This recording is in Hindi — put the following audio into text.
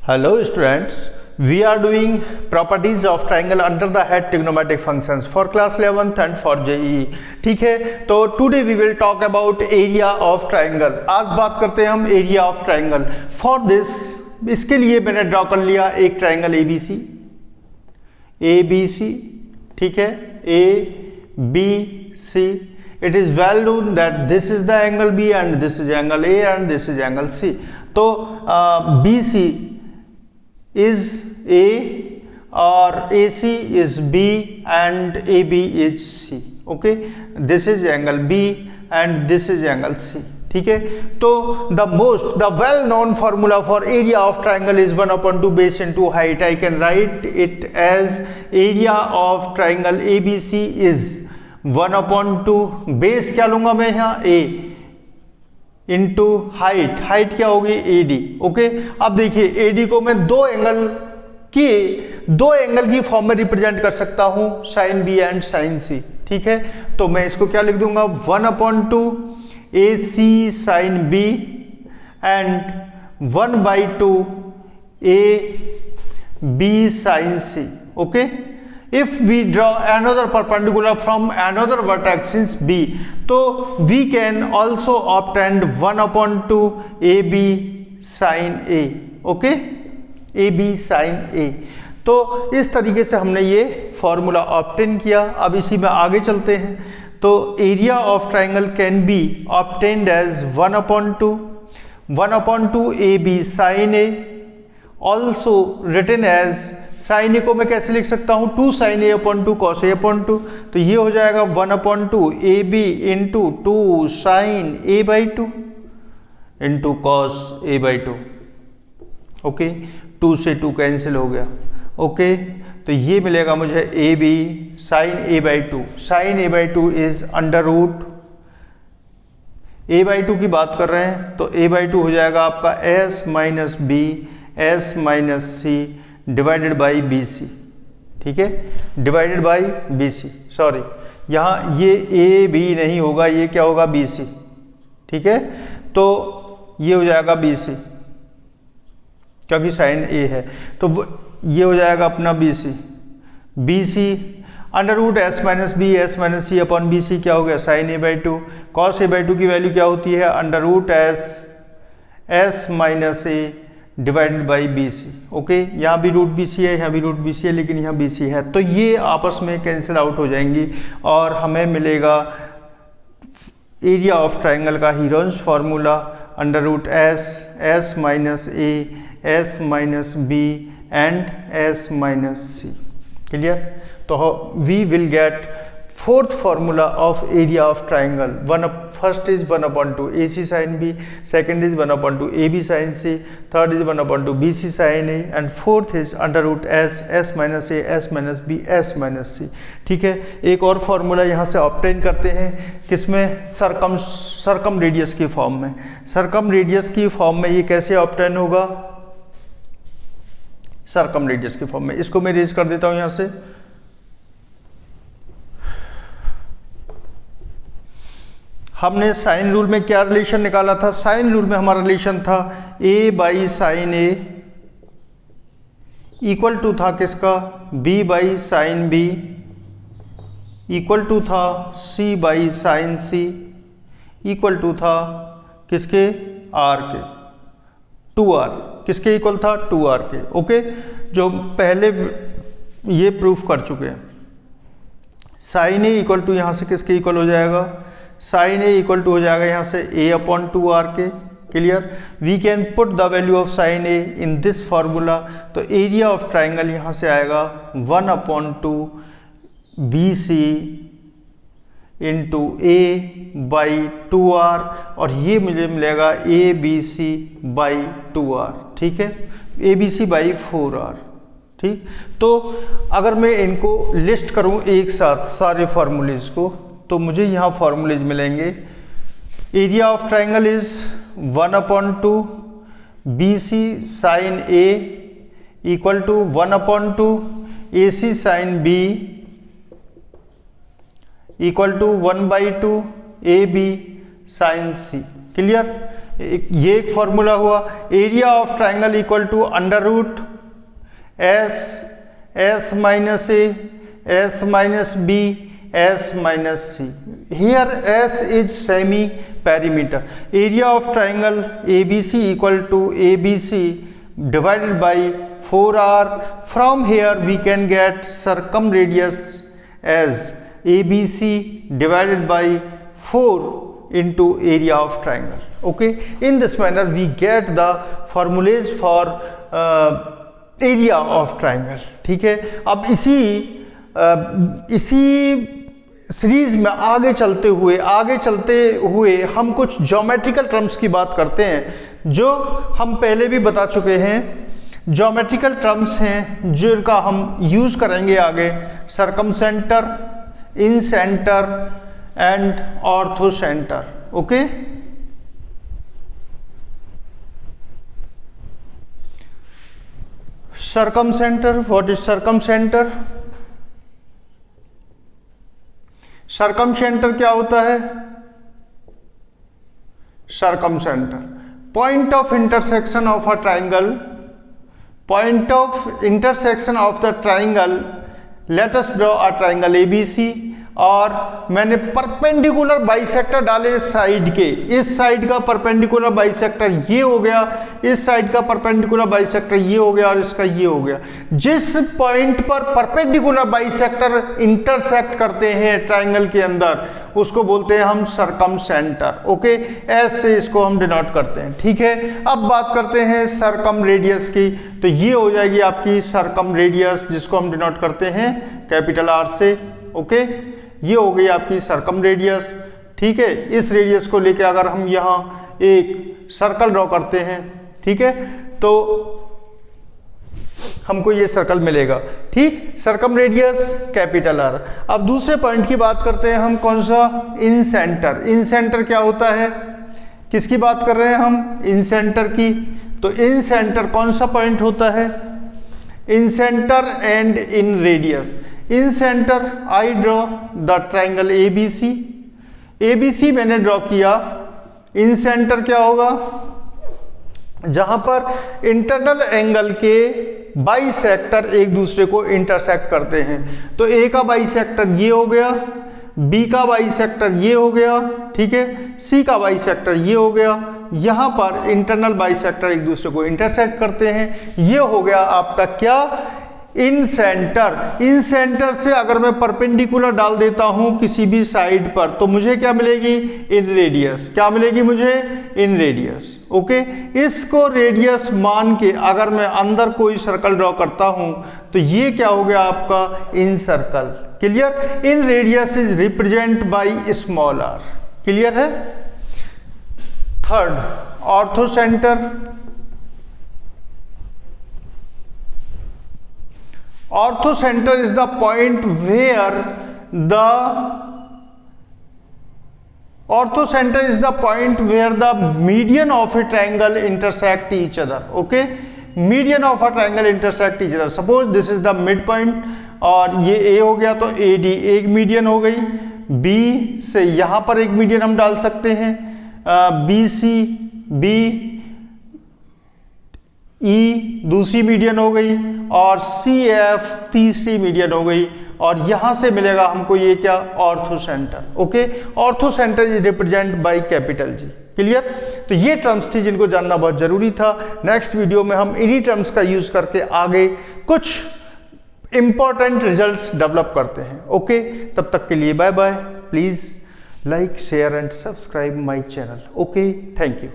Hello students, we are doing properties of triangle under the head trigonometric functions for class 11th and for JEE. ठीक है, तो today we will talk about area of triangle. आज बात करते हैं हम area of triangle. For this, इसके लिए मैंने ड्रॉ कर लिया एक ट्राइंगल ABC, ठीक है, ABC. It is well known that this is the angle B and this is angle A and this is angle C. तो BC is A or AC is B and AB is C. Okay, this is angle B and this is angle C. ठीक है, तो the well known formula for area of triangle is 1/2 base into height. I can write it as area of triangle ABC is 1/2 base क्या लूंगा मैं यहाँ A इंटू हाइट क्या होगी AD. ओके, अब देखिए AD को मैं दो एंगल की फॉर्म में रिप्रेजेंट कर सकता हूं, sine B and sine C. ठीक है, तो मैं इसको क्या लिख दूंगा 1/2 AC sine B and 1/2 AB sine C. Okay, if we draw another perpendicular from another vertex since B, तो we can also obtain 1/2 AB sin A. Okay, AB sin A. तो इस तरीके से हमने ये फॉर्मूला ऑब्टेन किया. अब इसी में आगे चलते हैं. तो area of triangle can be obtained as 1/2 AB sin A, also written as sine A को मैं कैसे लिख सकता हूं 2 sin A/2 cos A/2. तो ये हो जाएगा 1/2 AB into 2 sin A/2 into cos A/2. Okay, 2 से 2 कैंसिल हो गया. ओके, तो ये मिलेगा मुझे AB sin A/2. sin A/2 is under root A/2 की बात कर रहे हैं, तो A/2 हो जाएगा आपका S minus B S minus C divided by BC. ठीक है, डिवाइडेड बाई BC. सॉरी, यहाँ ये AB नहीं होगा, ये क्या होगा BC. ठीक है, तो ये हो जाएगा BC क्योंकि साइन A है, तो ये हो जाएगा अपना BC under root S minus B S minus C upon BC क्या हो गया साइन A/2. कॉस A/2 की वैल्यू क्या होती है under root S minus A divided by BC. Okay, यहाँ भी रूट BC है, यहाँ भी रूट BC है, लेकिन यहाँ BC है, तो ये आपस में कैंसिल आउट हो जाएंगी और हमें मिलेगा एरिया ऑफ ट्राइंगल का Heron's formula under root S minus A S minus B and S minus C. Clear? तो we will get fourth formula of area of triangle. First is 1/2 AC sin B, second is 1/2 AB sin C, third is 1/2 BC sin A and fourth is under root S minus A S minus B S minus C. ठीक है, एक और फार्मूला यहाँ से ऑब्टेन करते हैं, किसमें सरकम रेडियस की फॉर्म में. सरकम रेडियस की फॉर्म में ये कैसे ऑब्टेन होगा सरकम रेडियस की फॉर्म में. इसको मैं रेज कर देता हूँ यहाँ से. हमने साइन रूल में क्या रिलेशन निकाला था, साइन रूल में हमारा रिलेशन था A by sine A equal to था किसका B by sine B equal to था C by sine C equal to था किसके R के 2R. किसके इक्वल था 2R के. ओके, जो पहले ये प्रूफ कर चुके हैं. साइन A इक्वल टू यहाँ से किसके इक्वल हो जाएगा साइन A इक्वल टू हो जाएगा यहाँ से A/2R के. Clear? We can put the value of sine A in this formula. तो एरिया ऑफ ट्राइंगल यहाँ से आएगा 1/2 BC इंटू A/2R और ये मुझे मिलेगा ABC बाई 2R. ठीक है, ABC बाई 4R. ठीक, तो अगर मैं इनको लिस्ट करूँ एक साथ सारे फार्मूलेज को, तो मुझे यहाँ फार्मूलेज मिलेंगे. Area of triangle is 1/2 BC sine A equal to 1/2 AC sine B equal to 1/2 AB sine C. Clear? ये एक फॉर्मूला हुआ। Area of triangle equal to under root S minus A S minus B S minus C. Here S is semi perimeter. Area of triangle ABC equal to ABC divided by 4R. From here we can get circumradius as ABC divided by 4 into area of triangle. Okay, in this manner we get the formulas for area of triangle. ठीक है, अब इसी सीरीज में आगे चलते हुए हम कुछ ज्योमेट्रिकल टर्म्स की बात करते हैं जो हम पहले भी बता चुके हैं। ज्योमेट्रिकल टर्म्स हैं जिनका हम यूज करेंगे आगे। Circumcentre, incentre and orthocentre. Okay, circumcentre, what is circumcentre? Circumcentre क्या होता है? Circumcentre point of intersection of a triangle, point of intersection of the triangle. Let us draw a triangle ABC और मैंने परपेंडिकुलर बाइसेक्टर डाले इस साइड के। इस साइड का परपेंडिकुलर बाइसेक्टर ये हो गया, इस साइड का परपेंडिकुलर बाइसेक्टर ये हो गया और इसका ये हो गया। जिस पॉइंट पर परपेंडिकुलर बाइसेक्टर इंटरसेक्ट करते हैं ट्राइंगल के अंदर उसको बोलते हैं हम सर्कमसेंटर। ओके, एस से इसको हम डिनोट करते हैं। ठीक है, अब बात करते हैं सर्कम रेडियस की। तो ये हो जाएगी आपकी सर्कम रेडियस जिसको हम डिनोट करते हैं कैपिटल आर से। ओके, ये हो गई आपकी सर्कम रेडियस। ठीक है, इस रेडियस को लेके अगर हम यहाँ एक सर्कल ड्रॉ करते हैं, ठीक है, तो हमको ये सर्कल मिलेगा। ठीक, सर्कम रेडियस कैपिटल आर। अब दूसरे पॉइंट की बात करते हैं हम, कौन सा? इन सेंटर। इन सेंटर क्या होता है? किसकी बात कर रहे हैं हम? इन सेंटर की। तो इन सेंटर कौन सा पॉइंट होता है? Incentre and inradius. Incentre I draw the triangle ABC। ABC मैंने ड्रॉ किया। इन सेंटर क्या होगा? जहां पर इंटरनल एंगल के बाइसेक्टर एक दूसरे को इंटरसेक्ट करते हैं। तो A का बाइसेक्टर ये हो गया, B का बाइसेक्टर ये हो गया, ठीक है, C का बाइसेक्टर ये हो गया। यहां पर इंटरनल बाइसेक्टर एक दूसरे को इंटरसेक्ट करते हैं। ये हो गया आपका क्या? इन सेंटर। इन सेंटर से अगर मैं परपेंडिकुलर डाल देता हूं किसी भी साइड पर तो मुझे क्या मिलेगी? इन रेडियस। क्या मिलेगी मुझे? इन रेडियस। ओके, इसको रेडियस मान के अगर मैं अंदर कोई सर्कल ड्रॉ करता हूं तो ये क्या हो गया आपका? Incircle. Clear? Inradius is represent by small R. Clear है? Third, orthocentre. Ortho center is the point where the median of a triangle intersect each other. Okay, median of a triangle intersect each other. Suppose this is the midpoint और ये A हो गया तो AD एक मीडियन हो गई। B से यहाँ पर एक मीडियन हम डाल सकते हैं, BC, BE दूसरी मीडियन हो गई और CF तीसरी मीडियन हो गई और यहां से मिलेगा हमको ये क्या? Ortho centre. Okay, ortho centre is represent by capital G. Clear? तो ये टर्म्स थी जिनको जानना बहुत जरूरी था। नेक्स्ट वीडियो में हम इन्हीं टर्म्स का यूज करके आगे कुछ इंपॉर्टेंट रिजल्ट्स डेवलप करते हैं। ओके, तब तक के लिए bye bye. Please like, share and subscribe my channel. Okay, thank you.